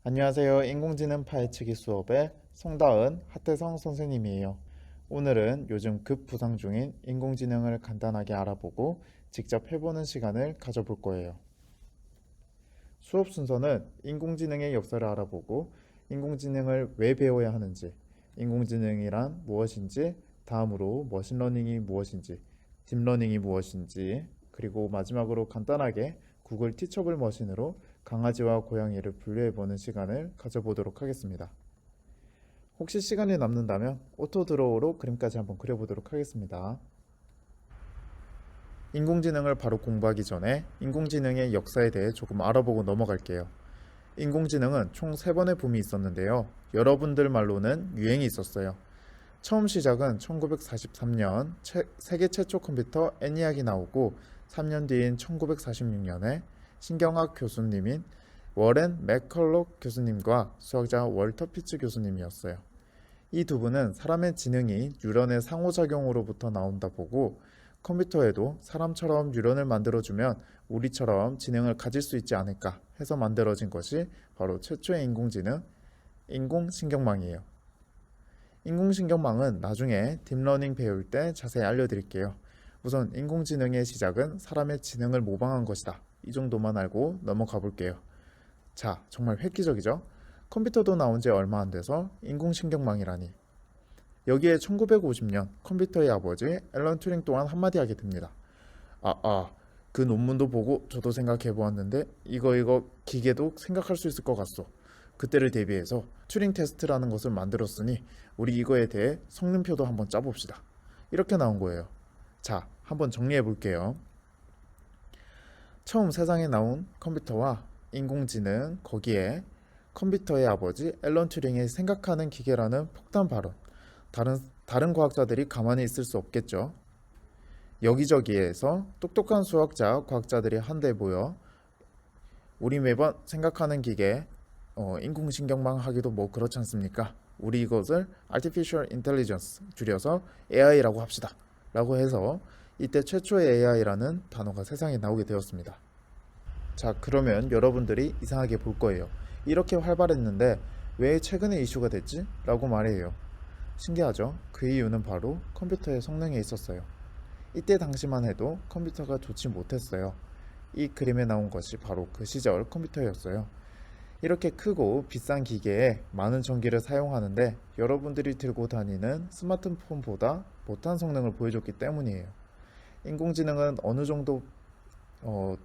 안녕하세요. 인공지능 파헤치기 수업의 송다은, 하태성 선생님이에요. 오늘은 요즘 급부상 중인 인공지능을 간단하게 알아보고 직접 해보는 시간을 가져볼 거예요. 수업 순서는 인공지능의 역사를 알아보고 인공지능을 왜 배워야 하는지, 인공지능이란 무엇인지, 다음으로 머신러닝이 무엇인지, 딥러닝이 무엇인지, 그리고 마지막으로 간단하게 구글 티처블 머신으로 강아지와 고양이를 분류해보는 시간을 가져보도록 하겠습니다. 혹시 시간이 남는다면 오토 드로우로 그림까지 한번 그려보도록 하겠습니다. 인공지능을 바로 공부하기 전에 인공지능의 역사에 대해 조금 알아보고 넘어갈게요. 인공지능은 총 3번의 붐이 있었는데요. 여러분들 말로는 유행이 있었어요. 처음 시작은 1943년 세계 최초 컴퓨터 ENIAC이 나오고 3년 뒤인 1946년에 신경학 교수님인 워렌 맥컬록 교수님과 수학자 월터 피츠 교수님이었어요. 이 두 분은 사람의 지능이 뉴런의 상호작용으로부터 나온다 보고 컴퓨터에도 사람처럼 뉴런을 만들어주면 우리처럼 지능을 가질 수 있지 않을까 해서 만들어진 것이 바로 최초의 인공지능, 인공신경망이에요. 인공신경망은 나중에 딥러닝 배울 때 자세히 알려드릴게요. 우선 인공지능의 시작은 사람의 지능을 모방한 것이다. 이 정도만 알고 넘어가 볼게요. 자, 정말 획기적이죠? 컴퓨터도 나온 지 얼마 안 돼서 인공신경망이라니. 여기에 1950년 컴퓨터의 아버지 앨런 튜링 또한 한마디 하게 됩니다. 그 논문도 보고 저도 생각해 보았는데 이거 기계도 생각할 수 있을 것 같소. 그때를 대비해서 튜링 테스트라는 것을 만들었으니 우리 이거에 대해 성능표도 한번 짜봅시다. 이렇게 나온 거예요. 자, 한번 정리해 볼게요. 처음 세상에 나온 컴퓨터와 인공지능, 거기에 컴퓨터의 아버지 앨런 튜링의 생각하는 기계라는 폭탄 발언. 다른 과학자들이 가만히 있을 수 없겠죠. 여기저기에서 똑똑한 수학자, 과학자들이 한데 모여 우리 매번 생각하는 기계, 인공신경망 하기도 뭐 그렇지 않습니까? 우리 이것을 Artificial Intelligence, 줄여서 AI라고 합시다. 라고 해서 이때 최초의 AI라는 단어가 세상에 나오게 되었습니다. 자, 그러면 여러분들이 이상하게 볼 거예요. 이렇게 활발했는데 왜 최근에 이슈가 됐지? 라고 말해요. 신기하죠? 그 이유는 바로 컴퓨터의 성능에 있었어요. 이때 당시만 해도 컴퓨터가 좋지 못했어요. 이 그림에 나온 것이 바로 그 시절 컴퓨터였어요. 이렇게 크고 비싼 기계에 많은 전기를 사용하는데 여러분들이 들고 다니는 스마트폰보다 못한 성능을 보여줬기 때문이에요. 인공지능은 어느 정도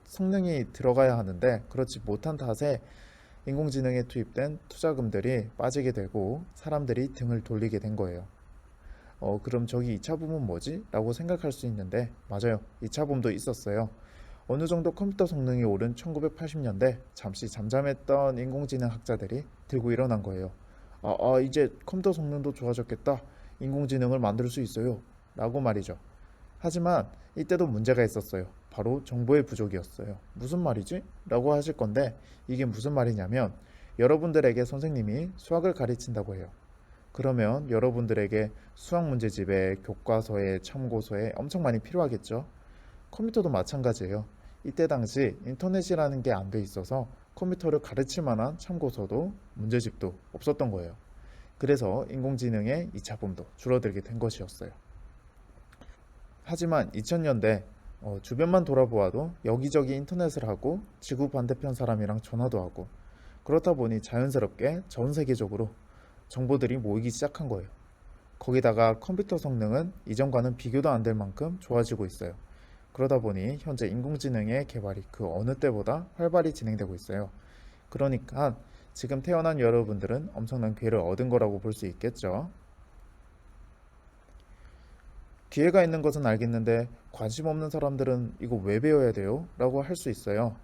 성능이 들어가야 하는데 그렇지 못한 탓에 인공지능에 투입된 투자금들이 빠지게 되고 사람들이 등을 돌리게 된 거예요. 그럼 저기 2차 붐은 뭐지? 라고 생각할 수 있는데 맞아요. 2차 붐도 있었어요. 어느 정도 컴퓨터 성능이 오른 1980년대 잠시 잠잠했던 인공지능 학자들이 들고 일어난 거예요. 이제 컴퓨터 성능도 좋아졌겠다. 인공지능을 만들 수 있어요. 라고 말이죠. 하지만 이때도 문제가 있었어요. 바로 정보의 부족이었어요. 무슨 말이지? 라고 하실 건데 이게 무슨 말이냐면 여러분들에게 선생님이 수학을 가르친다고 해요. 그러면 여러분들에게 수학 문제집에 교과서에 참고서에 엄청 많이 필요하겠죠? 컴퓨터도 마찬가지예요. 이때 당시 인터넷이라는 게 안 돼 있어서 컴퓨터를 가르칠 만한 참고서도 문제집도 없었던 거예요. 그래서 인공지능의 2차 붐도 줄어들게 된 것이었어요. 하지만 2000년대 주변만 돌아보아도 여기저기 인터넷을 하고 지구 반대편 사람이랑 전화도 하고 그렇다 보니 자연스럽게 전 세계적으로 정보들이 모이기 시작한 거예요. 거기다가 컴퓨터 성능은 이전과는 비교도 안 될 만큼 좋아지고 있어요. 그러다 보니 현재 인공지능의 개발이 그 어느 때보다 활발히 진행되고 있어요. 그러니까 지금 태어난 여러분들은 엄청난 기회를 얻은 거라고 볼 수 있겠죠. 기회가 있는 것은 알겠는데 관심 없는 사람들은 이거 왜 배워야 돼요? 라고 할 수 있어요.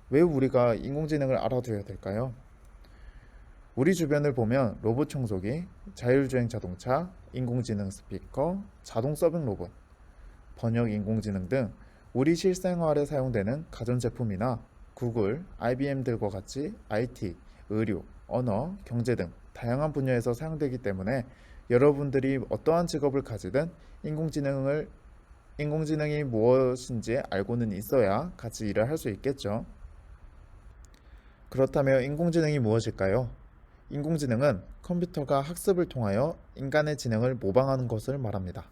왜 우리가 인공지능을 알아둬야 될까요? 우리 주변을 보면 로봇 청소기, 자율주행 자동차, 인공지능 스피커, 자동 서빙 로봇, 번역 인공지능 등 우리 실생활에 사용되는 가전제품이나 구글, IBM들과 같이 IT, 의료, 언어, 경제 등 다양한 분야에서 사용되기 때문에 여러분들이 어떠한 직업을 가지든 인공지능이 무엇인지 알고는 있어야 같이 일을 할 수 있겠죠. 그렇다면 인공지능이 무엇일까요? 인공지능은 컴퓨터가 학습을 통하여 인간의 지능을 모방하는 것을 말합니다.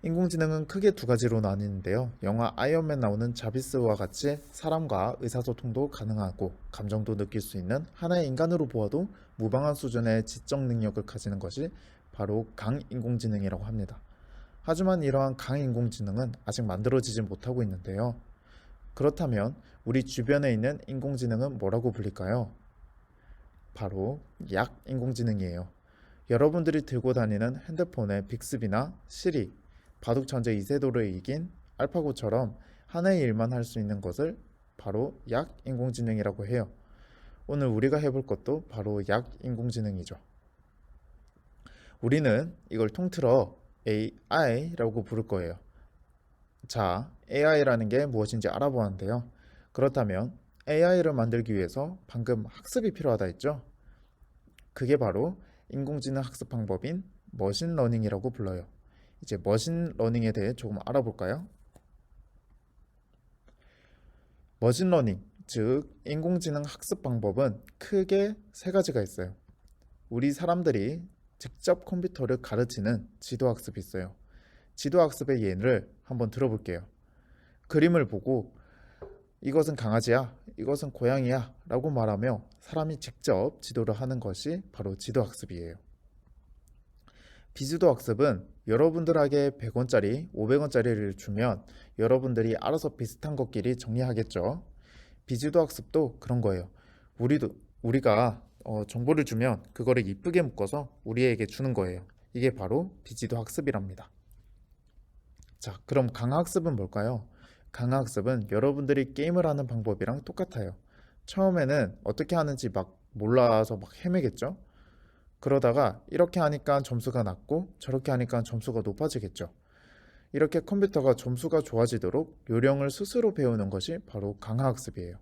인공지능은 크게 두 가지로 나뉘는데요. 영화 아이언맨 나오는 자비스와 같이 사람과 의사소통도 가능하고 감정도 느낄 수 있는 하나의 인간으로 보아도 무방한 수준의 지적 능력을 가지는 것이 바로 강인공지능이라고 합니다. 하지만 이러한 강인공지능은 아직 만들어지지 못하고 있는데요. 그렇다면 우리 주변에 있는 인공지능은 뭐라고 불릴까요? 바로 약인공지능이에요. 여러분들이 들고 다니는 핸드폰의 빅스비나 시리, 바둑천재 이세돌을 이긴 알파고처럼 하나의 일만 할 수 있는 것을 바로 약인공지능이라고 해요. 오늘 우리가 해볼 것도 바로 약인공지능이죠. 우리는 이걸 통틀어 AI라고 부를 거예요. 자, AI라는 게 무엇인지 알아보았는데요. 그렇다면 AI를 만들기 위해서 방금 학습이 필요하다 했죠? 그게 바로 인공지능 학습 방법인 머신러닝이라고 불러요. 이제 머신러닝에 대해 조금 알아볼까요? 머신러닝, 즉 인공지능 학습 방법은 크게 세 가지가 있어요. 우리 사람들이 직접 컴퓨터를 가르치는 지도학습이 있어요. 지도학습의 예를 한번 들어볼게요. 그림을 보고 이것은 강아지야, 이것은 고양이야 라고 말하며 사람이 직접 지도를 하는 것이 바로 지도학습이에요. 비지도학습은 여러분들에게 100원짜리, 500원짜리를 주면 여러분들이 알아서 비슷한 것끼리 정리하겠죠. 비지도학습도 그런 거예요. 우리가 정보를 주면 그거를 이쁘게 묶어서 우리에게 주는 거예요. 이게 바로 비지도학습이랍니다. 자, 그럼 강화학습은 뭘까요? 강화학습은 여러분들이 게임을 하는 방법이랑 똑같아요. 처음에는 어떻게 하는지 막 몰라서 막 헤매겠죠? 그러다가 이렇게 하니까 점수가 낮고 저렇게 하니까 점수가 높아지겠죠. 이렇게 컴퓨터가 점수가 좋아지도록 요령을 스스로 배우는 것이 바로 강화학습이에요.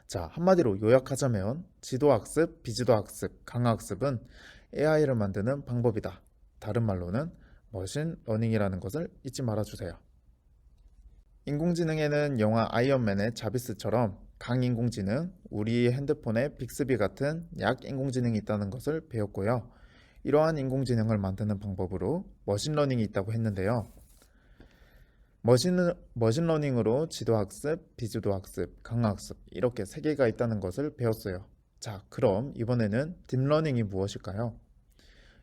자, 한마디로 요약하자면 지도학습, 비지도학습, 강화학습은 AI를 만드는 방법이다. 다른 말로는 머신러닝이라는 것을 잊지 말아주세요. 인공지능에는 영화 아이언맨의 자비스처럼 강인공지능, 우리 핸드폰의 빅스비 같은 약인공지능이 있다는 것을 배웠고요. 이러한 인공지능을 만드는 방법으로 머신러닝이 있다고 했는데요. 머신러닝으로 지도학습, 비지도학습, 강화학습 이렇게 세 개가 있다는 것을 배웠어요. 자, 그럼 이번에는 딥러닝이 무엇일까요?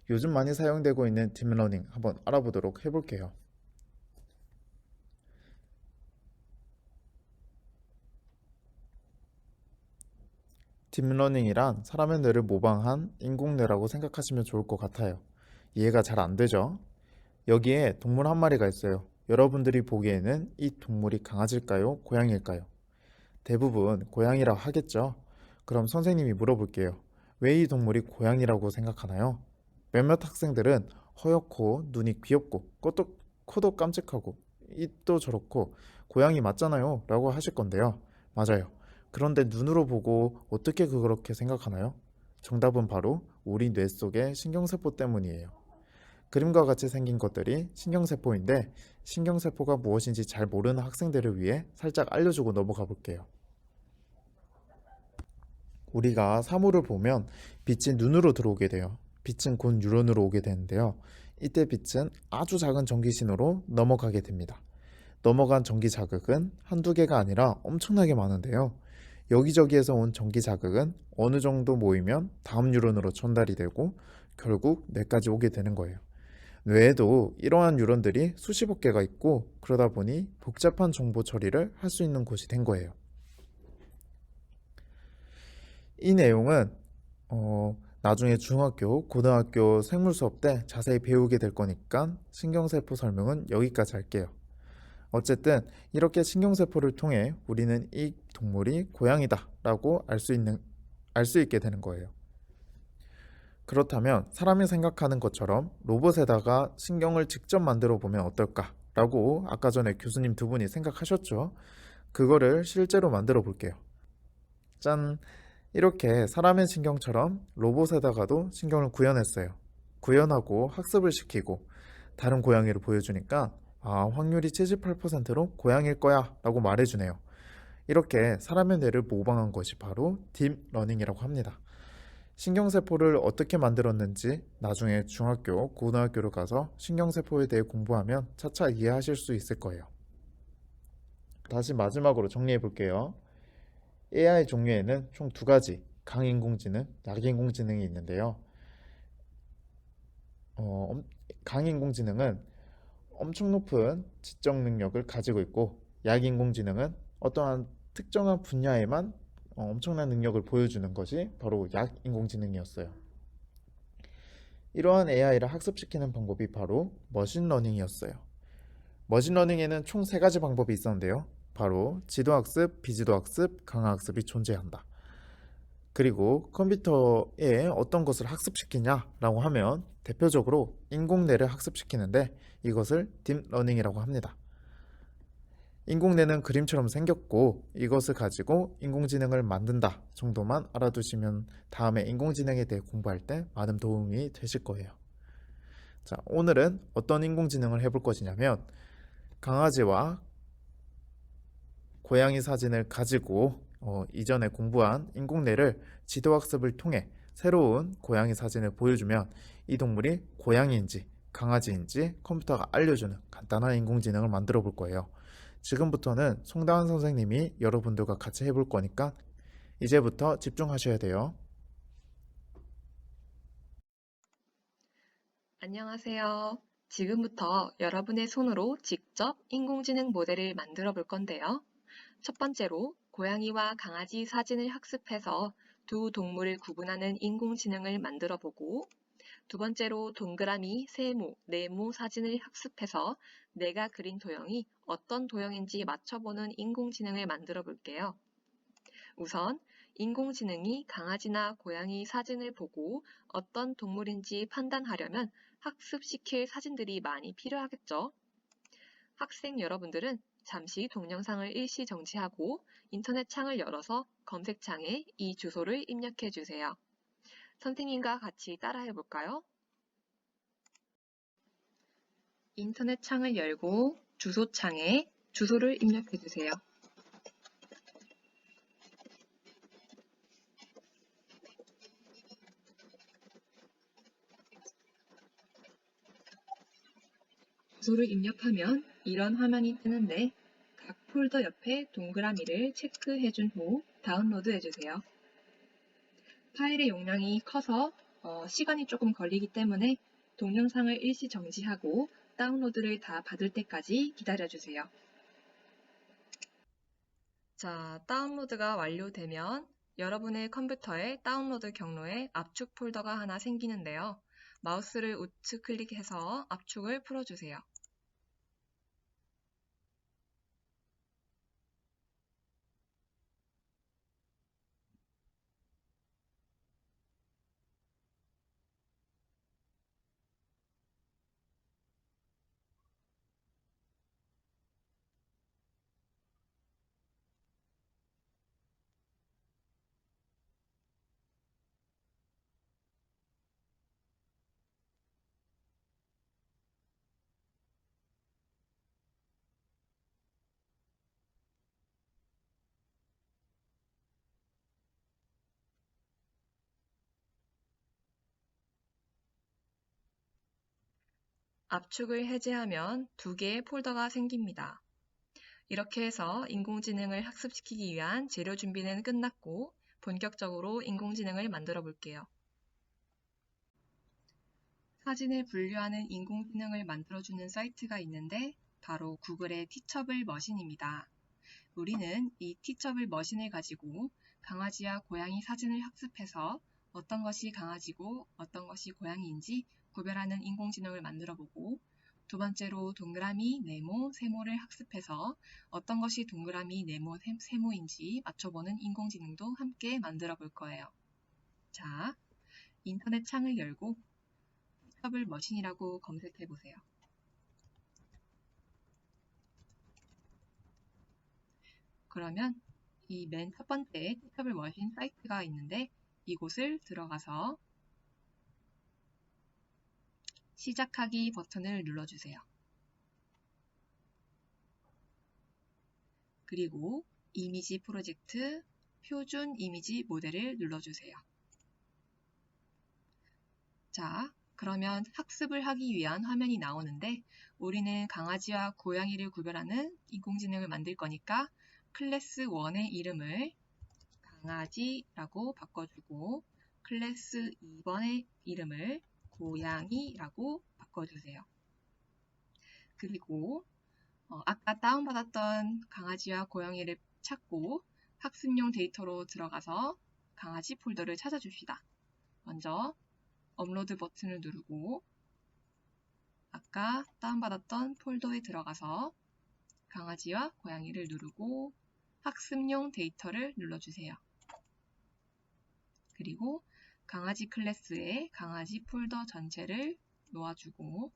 요즘 많이 사용되고 있는 딥러닝 한번 알아보도록 해볼게요. 딥러닝이란 사람의 뇌를 모방한 인공뇌라고 생각하시면 좋을 것 같아요. 이해가 잘 안 되죠? 여기에 동물 한 마리가 있어요. 여러분들이 보기에는 이 동물이 강아지일까요? 고양이일까요? 대부분 고양이라고 하겠죠? 그럼 선생님이 물어볼게요. 왜 이 동물이 고양이라고 생각하나요? 몇몇 학생들은 허옇고 눈이 귀엽고 코도 깜찍하고 입도 저렇고 고양이 맞잖아요 라고 하실 건데요. 맞아요. 그런데 눈으로 보고 어떻게 그렇게 생각하나요? 정답은 바로 우리 뇌 속의 신경세포 때문이에요. 그림과 같이 생긴 것들이 신경세포인데 신경세포가 무엇인지 잘 모르는 학생들을 위해 살짝 알려주고 넘어가 볼게요. 우리가 사물을 보면 빛이 눈으로 들어오게 돼요. 빛은 곧 뉴런으로 오게 되는데요. 이때 빛은 아주 작은 전기신호로 넘어가게 됩니다. 넘어간 전기 자극은 한두 개가 아니라 엄청나게 많은데요. 여기저기에서 온 전기 자극은 어느 정도 모이면 다음 뉴런으로 전달이 되고 결국 뇌까지 오게 되는 거예요. 뇌에도 이러한 뉴런들이 수십억 개가 있고 그러다 보니 복잡한 정보 처리를 할 수 있는 곳이 된 거예요. 이 내용은 나중에 중학교, 고등학교 생물 수업 때 자세히 배우게 될 거니까 신경세포 설명은 여기까지 할게요. 어쨌든 이렇게 신경세포를 통해 우리는 이 동물이 고양이다 라고 알 수 있게 되는 거예요. 그렇다면 사람이 생각하는 것처럼 로봇에다가 신경을 직접 만들어 보면 어떨까 라고 아까 전에 교수님 두 분이 생각하셨죠? 그거를 실제로 만들어 볼게요. 짠! 이렇게 사람의 신경처럼 로봇에다가도 신경을 구현했어요. 구현하고 학습을 시키고 다른 고양이를 보여주니까 확률이 78%로 고양이일 거야 라고 말해주네요. 이렇게 사람의 뇌를 모방한 것이 바로 딥러닝이라고 합니다. 신경세포를 어떻게 만들었는지 나중에 중학교, 고등학교를 가서 신경세포에 대해 공부하면 차차 이해하실 수 있을 거예요. 다시 마지막으로 정리해 볼게요. AI 종류에는 총 두 가지, 강인공지능, 약인공지능이 있는데요. 강인공지능은 엄청 높은 지적 능력을 가지고 있고, 약인공지능은 어떠한 특정한 분야에만 엄청난 능력을 보여주는 것이 바로 약인공지능이었어요. 이러한 AI를 학습시키는 방법이 바로 머신러닝이었어요. 머신러닝에는 총 세 가지 방법이 있었는데요. 바로 지도학습, 비지도학습, 강화학습이 존재한다. 그리고 컴퓨터에 어떤 것을 학습시키냐라고 하면 대표적으로 인공뇌를 학습시키는데 이것을 딥러닝이라고 합니다. 인공뇌는 그림처럼 생겼고 이것을 가지고 인공지능을 만든다 정도만 알아두시면 다음에 인공지능에 대해 공부할 때 많은 도움이 되실 거예요. 자, 오늘은 어떤 인공지능을 해볼 것이냐면 강아지와 고양이 사진을 가지고 이전에 공부한 인공뇌를 지도학습을 통해 새로운 고양이 사진을 보여주면 이 동물이 고양이인지 강아지인지 컴퓨터가 알려주는 간단한 인공지능을 만들어 볼 거예요. 지금부터는 송다은 선생님이 여러분들과 같이 해볼 거니까 이제부터 집중하셔야 돼요. 안녕하세요. 지금부터 여러분의 손으로 직접 인공지능 모델을 만들어 볼 건데요. 첫 번째로 고양이와 강아지 사진을 학습해서 두 동물을 구분하는 인공지능을 만들어 보고, 두 번째로 동그라미, 세모, 네모 사진을 학습해서 내가 그린 도형이 어떤 도형인지 맞춰보는 인공지능을 만들어 볼게요. 우선 인공지능이 강아지나 고양이 사진을 보고 어떤 동물인지 판단하려면 학습시킬 사진들이 많이 필요하겠죠. 학생 여러분들은 잠시 동영상을 일시 정지하고 인터넷 창을 열어서 검색창에 이 주소를 입력해 주세요. 선생님과 같이 따라해 볼까요? 인터넷 창을 열고 주소창에 주소를 입력해 주세요. 주소를 입력하면 이런 화면이 뜨는데 각 폴더 옆에 동그라미를 체크해 준 후 다운로드 해주세요. 파일의 용량이 커서 시간이 조금 걸리기 때문에 동영상을 일시 정지하고 다운로드를 다 받을 때까지 기다려주세요. 자, 다운로드가 완료되면 여러분의 컴퓨터의 다운로드 경로에 압축 폴더가 하나 생기는데요. 마우스를 우측 클릭해서 압축을 풀어주세요. 압축을 해제하면 두 개의 폴더가 생깁니다. 이렇게 해서 인공지능을 학습시키기 위한 재료 준비는 끝났고 본격적으로 인공지능을 만들어 볼게요. 사진을 분류하는 인공지능을 만들어주는 사이트가 있는데 바로 구글의 티처블 머신입니다. 우리는 이 티처블 머신을 가지고 강아지와 고양이 사진을 학습해서 어떤 것이 강아지고 어떤 것이 고양이인지 구별하는 인공지능을 만들어 보고, 두 번째로 동그라미, 네모, 세모를 학습해서 어떤 것이 동그라미, 네모, 세모인지 맞춰보는 인공지능도 함께 만들어 볼 거예요. 자, 인터넷 창을 열고 티처블 머신이라고 검색해 보세요. 그러면 이 맨 첫 번째 티처블 머신 사이트가 있는데 이곳을 들어가서 시작하기 버튼을 눌러주세요. 그리고 이미지 프로젝트 표준 이미지 모델을 눌러주세요. 자, 그러면 학습을 하기 위한 화면이 나오는데 우리는 강아지와 고양이를 구별하는 인공지능을 만들 거니까 클래스 1의 이름을 강아지라고 바꿔주고 클래스 2번의 이름을 고양이라고 바꿔주세요. 그리고 아까 다운받았던 강아지와 고양이를 찾고 학습용 데이터로 들어가서 강아지 폴더를 찾아줍시다. 먼저 업로드 버튼을 누르고 아까 다운받았던 폴더에 들어가서 강아지와 고양이를 누르고 학습용 데이터를 눌러주세요. 그리고 강아지 클래스에 강아지 폴더 전체를 놓아주고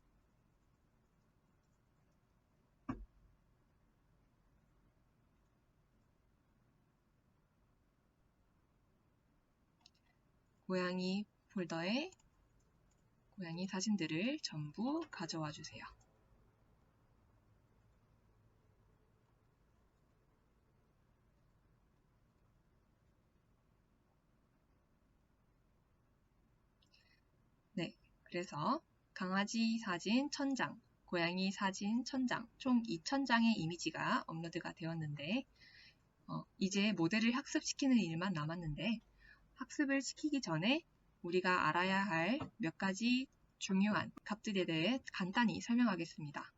고양이 폴더에 고양이 사진들을 전부 가져와 주세요. 네, 그래서 강아지 사진 1000장, 고양이 사진 1000장, 총 2000장의 이미지가 업로드가 되었는데 이제 모델을 학습시키는 일만 남았는데 학습을 시키기 전에 우리가 알아야 할 몇 가지 중요한 값들에 대해 간단히 설명하겠습니다.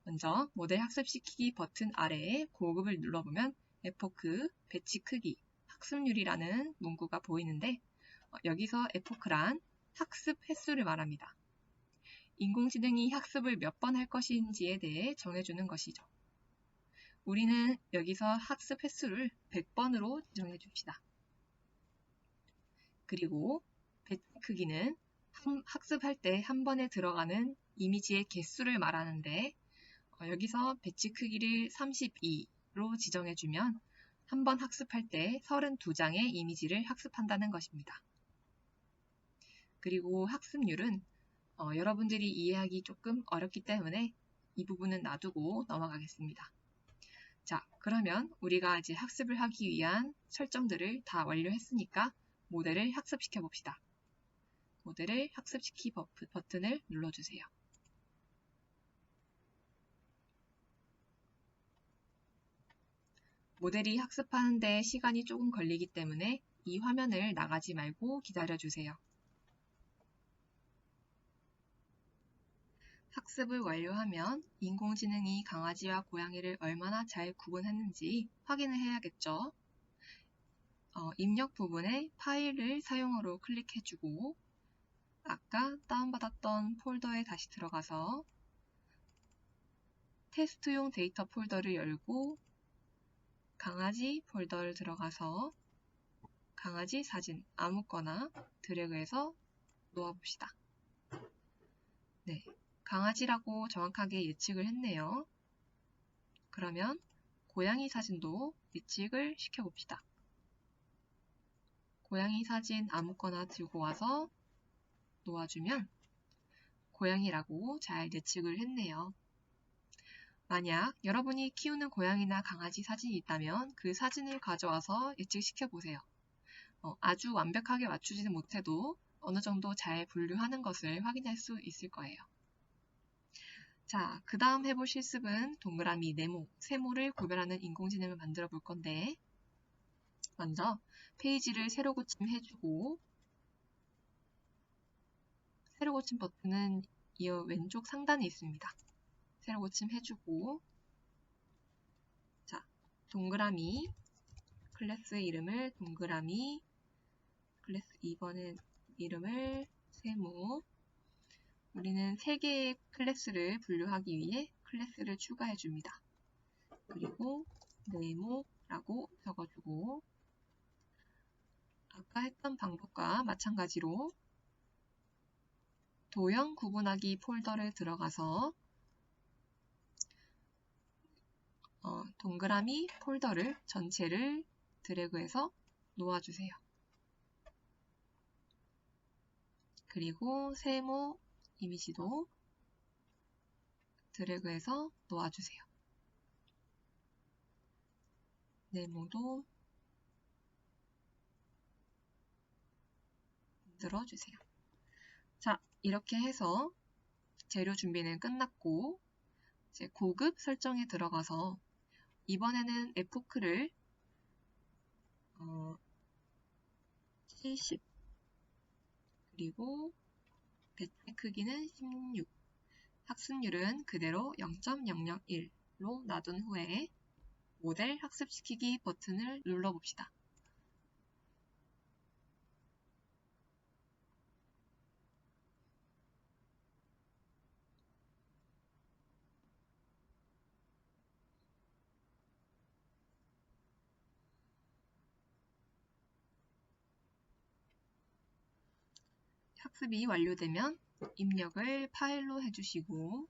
먼저 모델 학습시키기 버튼 아래에 고급을 눌러보면 에포크, 배치 크기, 학습률이라는 문구가 보이는데 여기서 에포크란 학습 횟수를 말합니다. 인공지능이 학습을 몇 번 할 것인지에 대해 정해주는 것이죠. 우리는 여기서 학습 횟수를 100번으로 지정해 줍시다. 그리고 배치 크기는 학습할 때 한 번에 들어가는 이미지의 개수를 말하는데 여기서 배치 크기를 32로 지정해주면 한 번 학습할 때 32장의 이미지를 학습한다는 것입니다. 그리고 학습률은 여러분들이 이해하기 조금 어렵기 때문에 이 부분은 놔두고 넘어가겠습니다. 자, 그러면 우리가 이제 학습을 하기 위한 설정들을 다 완료했으니까 모델을 학습시켜 봅시다. 모델을 학습시키 버튼을 눌러주세요. 모델이 학습하는데 시간이 조금 걸리기 때문에 이 화면을 나가지 말고 기다려주세요. 학습을 완료하면 인공지능이 강아지와 고양이를 얼마나 잘 구분했는지 확인을 해야겠죠. 입력 부분에 파일을 사용으로 클릭해주고 아까 다운받았던 폴더에 다시 들어가서 테스트용 데이터 폴더를 열고 강아지 폴더를 들어가서 강아지 사진 아무거나 드래그해서 놓아봅시다. 네, 강아지라고 정확하게 예측을 했네요. 그러면 고양이 사진도 예측을 시켜봅시다. 고양이 사진 아무거나 들고 와서 놓아주면 고양이라고 잘 예측을 했네요. 만약 여러분이 키우는 고양이나 강아지 사진이 있다면 그 사진을 가져와서 예측시켜 보세요. 아주 완벽하게 맞추지는 못해도 어느 정도 잘 분류하는 것을 확인할 수 있을 거예요. 자, 그 다음 해볼 실습은 동그라미, 네모, 세모를 구별하는 인공지능을 만들어 볼 건데 먼저 페이지를 새로 고침해주고 새로 고침 버튼은 이 왼쪽 상단에 있습니다. 새로 고침해주고 자, 동그라미 클래스 이름을 동그라미 클래스 2번의 이름을 세모 우리는 3개의 클래스를 분류하기 위해 클래스를 추가해 줍니다. 그리고 네모라고 적어주고 아까 했던 방법과 마찬가지로 도형 구분하기 폴더를 들어가서 동그라미 폴더를 전체를 드래그해서 놓아주세요. 그리고 세모 이미지도 드래그해서 놓아주세요. 네모도 만들어주세요. 자, 이렇게 해서 재료 준비는 끝났고 이제 고급 설정에 들어가서 이번에는 에포크를 70 그리고 배치 크기는 16 학습률은 그대로 0.001로 놔둔 후에 모델 학습시키기 버튼을 눌러봅시다. 학습이 완료되면 입력을 파일로 해주시고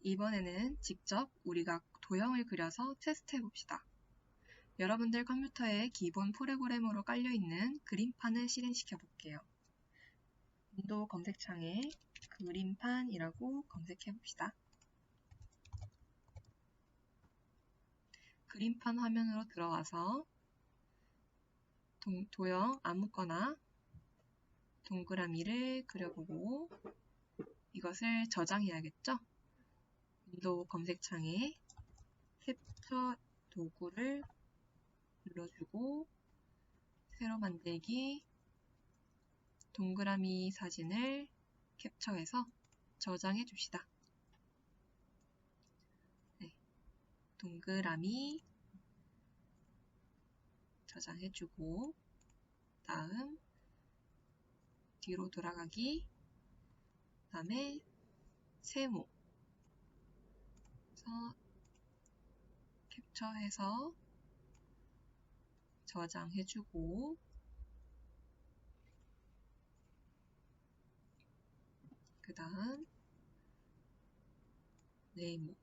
이번에는 직접 우리가 도형을 그려서 테스트해 봅시다. 여러분들 컴퓨터에 기본 프로그램으로 깔려있는 그림판을 실행시켜 볼게요. 윈도우 검색창에 그림판이라고 검색해 봅시다. 그림판 화면으로 들어와서 도형 아무거나 동그라미를 그려보고 이것을 저장해야겠죠? 윈도우 검색창에 캡처 도구를 눌러주고 새로 만들기 동그라미 사진을 캡처해서 저장해 줍시다. 네, 동그라미 저장해주고 다음 뒤로 돌아가기 다음에 세모 그래서 캡처해서 저장해주고 그 다음 네모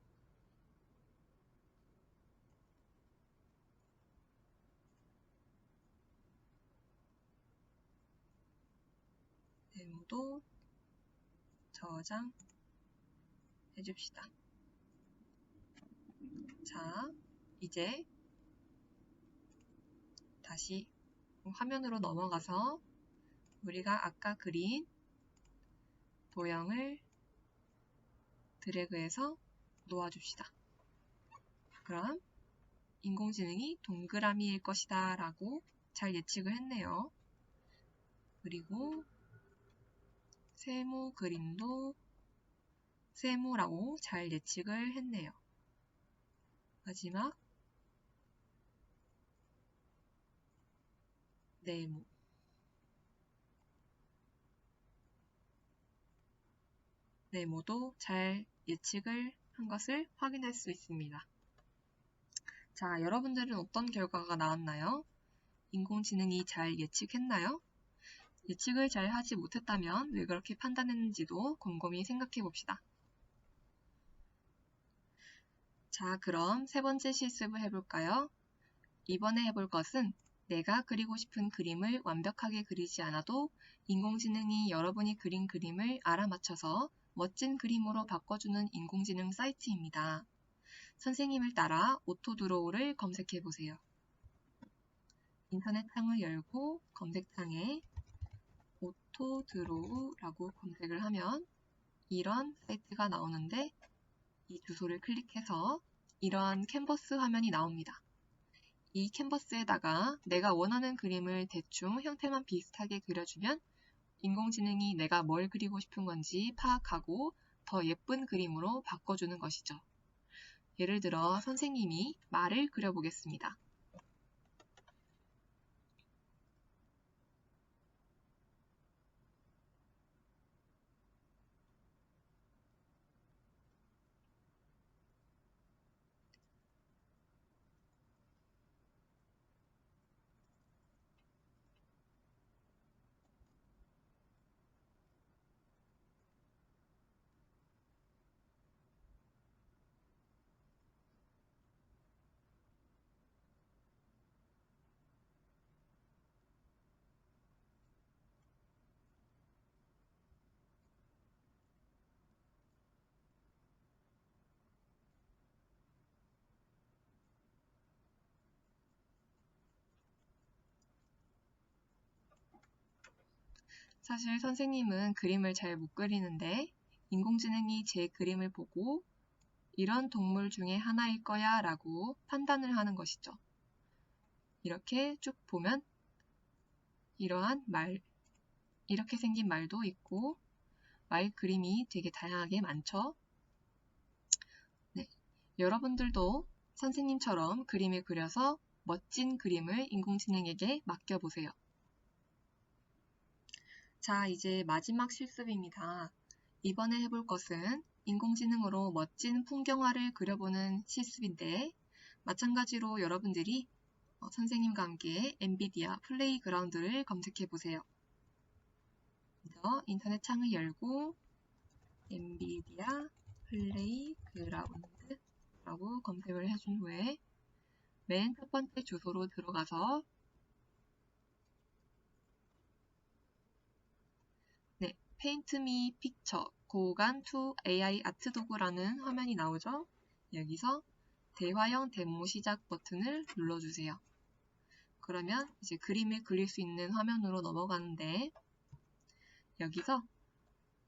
네모도 저장해 줍시다. 자, 이제 다시 화면으로 넘어가서 우리가 아까 그린 도형을 드래그해서 놓아줍시다. 그럼 인공지능이 동그라미일 것이다 라고 잘 예측을 했네요. 그리고 세모 그림도 세모라고 잘 예측을 했네요. 마지막 네모 네모도 잘 예측을 한 것을 확인할 수 있습니다. 자, 여러분들은 어떤 결과가 나왔나요? 인공지능이 잘 예측했나요? 예측을 잘 하지 못했다면 왜 그렇게 판단했는지도 곰곰이 생각해 봅시다. 자, 그럼 세 번째 실습을 해볼까요? 이번에 해볼 것은 내가 그리고 싶은 그림을 완벽하게 그리지 않아도 인공지능이 여러분이 그린 그림을 알아맞혀서 멋진 그림으로 바꿔주는 인공지능 사이트입니다. 선생님을 따라 오토드로우를 검색해 보세요. 인터넷 창을 열고 검색창에 오토드로우라고 검색을 하면 이런 사이트가 나오는데 이 주소를 클릭해서 이러한 캔버스 화면이 나옵니다. 이 캔버스에다가 내가 원하는 그림을 대충 형태만 비슷하게 그려주면 인공지능이 내가 뭘 그리고 싶은 건지 파악하고 더 예쁜 그림으로 바꿔주는 것이죠. 예를 들어 선생님이 말을 그려보겠습니다. 사실 선생님은 그림을 잘 못 그리는데 인공지능이 제 그림을 보고 이런 동물 중에 하나일 거야 라고 판단을 하는 것이죠. 이렇게 쭉 보면 이러한 말, 이렇게 생긴 말도 있고 말 그림이 되게 다양하게 많죠. 네, 여러분들도 선생님처럼 그림을 그려서 멋진 그림을 인공지능에게 맡겨보세요. 자, 이제 마지막 실습입니다. 이번에 해볼 것은 인공지능으로 멋진 풍경화를 그려보는 실습인데 마찬가지로 여러분들이 선생님과 함께 엔비디아 플레이그라운드를 검색해보세요. 먼저 인터넷 창을 열고 엔비디아 플레이그라운드라고 검색을 해준 후에 맨 첫 번째 주소로 들어가서 네, Paint Me Picture 고간 to AI 아트 도구라는 화면이 나오죠. 여기서 대화형 데모 시작 버튼을 눌러주세요. 그러면 이제 그림을 그릴 수 있는 화면으로 넘어가는데 여기서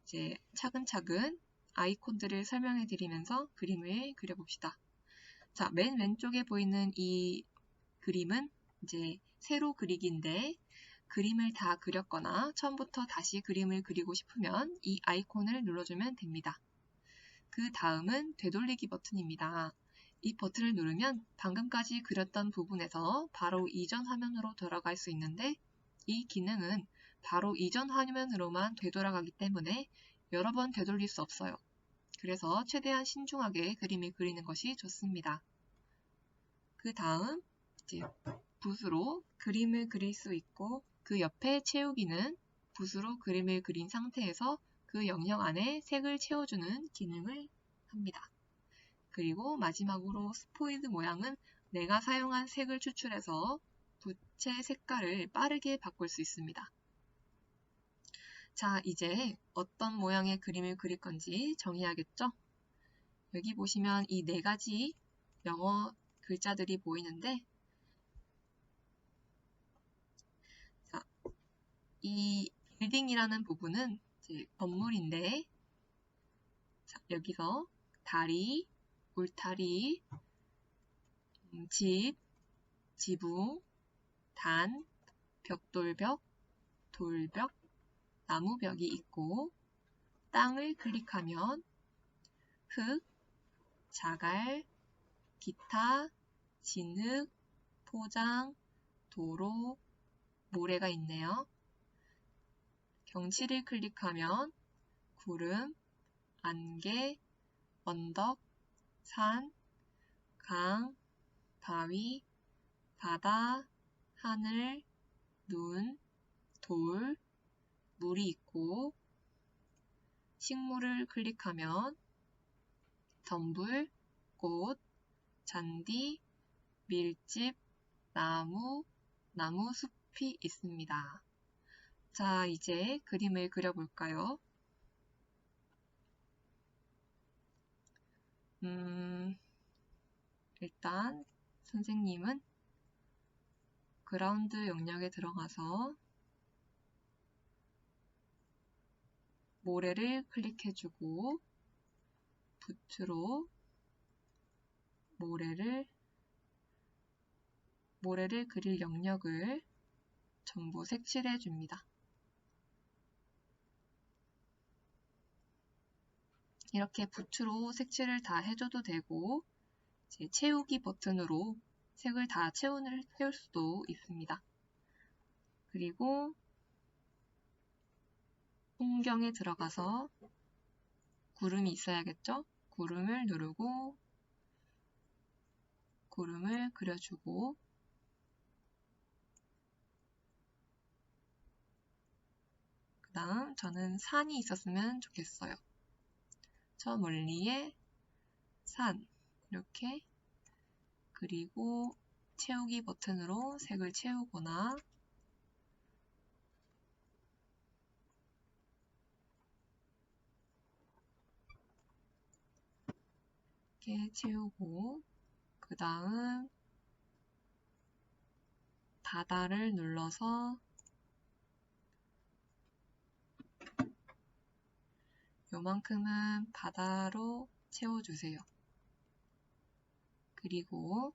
이제 차근차근 아이콘들을 설명해 드리면서 그림을 그려봅시다. 자, 맨 왼쪽에 보이는 이 그림은 이제 세로 그리기인데 그림을 다 그렸거나 처음부터 다시 그림을 그리고 싶으면 이 아이콘을 눌러주면 됩니다. 그 다음은 되돌리기 버튼입니다. 이 버튼을 누르면 방금까지 그렸던 부분에서 바로 이전 화면으로 돌아갈 수 있는데 이 기능은 바로 이전 화면으로만 되돌아가기 때문에 여러 번 되돌릴 수 없어요. 그래서 최대한 신중하게 그림을 그리는 것이 좋습니다. 그 다음 이제 붓으로 그림을 그릴 수 있고 그 옆에 채우기는 붓으로 그림을 그린 상태에서 그 영역 안에 색을 채워주는 기능을 합니다. 그리고 마지막으로 스포이드 모양은 내가 사용한 색을 추출해서 붓의 색깔을 빠르게 바꿀 수 있습니다. 자, 이제 어떤 모양의 그림을 그릴 건지 정해야겠죠? 여기 보시면 이 네 가지 영어 글자들이 보이는데 자, 이 빌딩이라는 부분은 이제 건물인데 자, 여기서 다리, 울타리, 집, 지붕, 단, 벽돌벽, 돌벽, 나무벽이 있고 땅을 클릭하면 흙, 자갈, 기타, 진흙, 포장, 도로, 모래가 있네요. 경치를 클릭하면 구름, 안개, 언덕, 산, 강, 바위, 바다, 하늘, 눈, 돌, 물이 있고 식물을 클릭하면 덤불, 꽃, 잔디, 밀집, 나무, 나무숲이 있습니다. 자, 이제 그림을 그려볼까요? 일단 선생님은 그라운드 영역에 들어가서 모래를 클릭해주고 붓으로 모래를 그릴 영역을 전부 색칠해 줍니다. 이렇게 붓으로 색칠을 다 해줘도 되고 이제 채우기 버튼으로 색을 다 채울 수도 있습니다. 그리고 풍경에 들어가서 구름이 있어야겠죠? 구름을 누르고 구름을 그려주고 그 다음 저는 산이 있었으면 좋겠어요. 저 멀리에 산 이렇게 그리고 채우기 버튼으로 색을 채우거나 이렇게 채우고 그 다음 바다를 눌러서 요만큼은 바다로 채워주세요. 그리고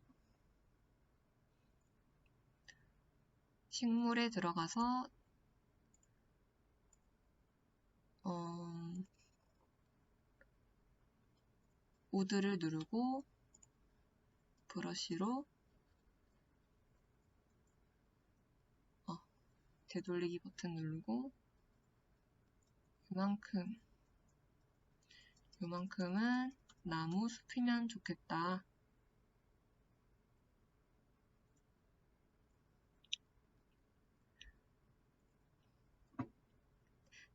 식물에 들어가서 우드를 누르고 브러쉬로 되돌리기 버튼 누르고 요만큼은 나무 숲이면 좋겠다.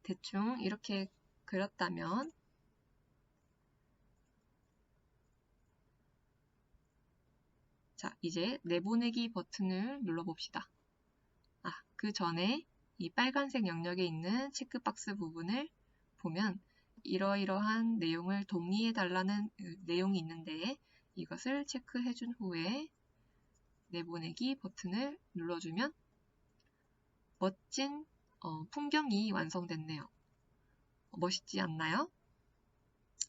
대충 이렇게 그렸다면 자, 이제 내보내기 버튼을 눌러봅시다. 그 전에 이 빨간색 영역에 있는 체크박스 부분을 보면 이러이러한 내용을 동의해달라는 내용이 있는데 이것을 체크해준 후에 내보내기 버튼을 눌러주면 멋진 풍경이 완성됐네요. 멋있지 않나요?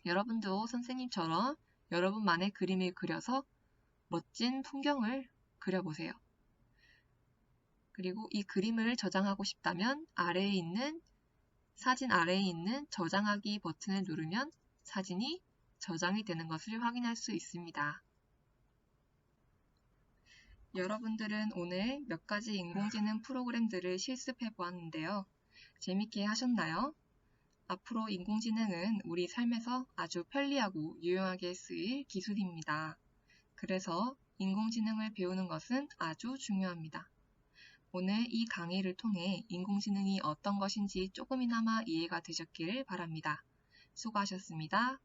여러분도 선생님처럼 여러분만의 그림을 그려서 멋진 풍경을 그려보세요. 그리고 이 그림을 저장하고 싶다면 사진 아래에 있는 저장하기 버튼을 누르면 사진이 저장이 되는 것을 확인할 수 있습니다. 여러분들은 오늘 몇 가지 인공지능 프로그램들을 실습해 보았는데요. 재밌게 하셨나요? 앞으로 인공지능은 우리 삶에서 아주 편리하고 유용하게 쓰일 기술입니다. 그래서 인공지능을 배우는 것은 아주 중요합니다. 오늘 이 강의를 통해 인공지능이 어떤 것인지 조금이나마 이해가 되셨기를 바랍니다. 수고하셨습니다.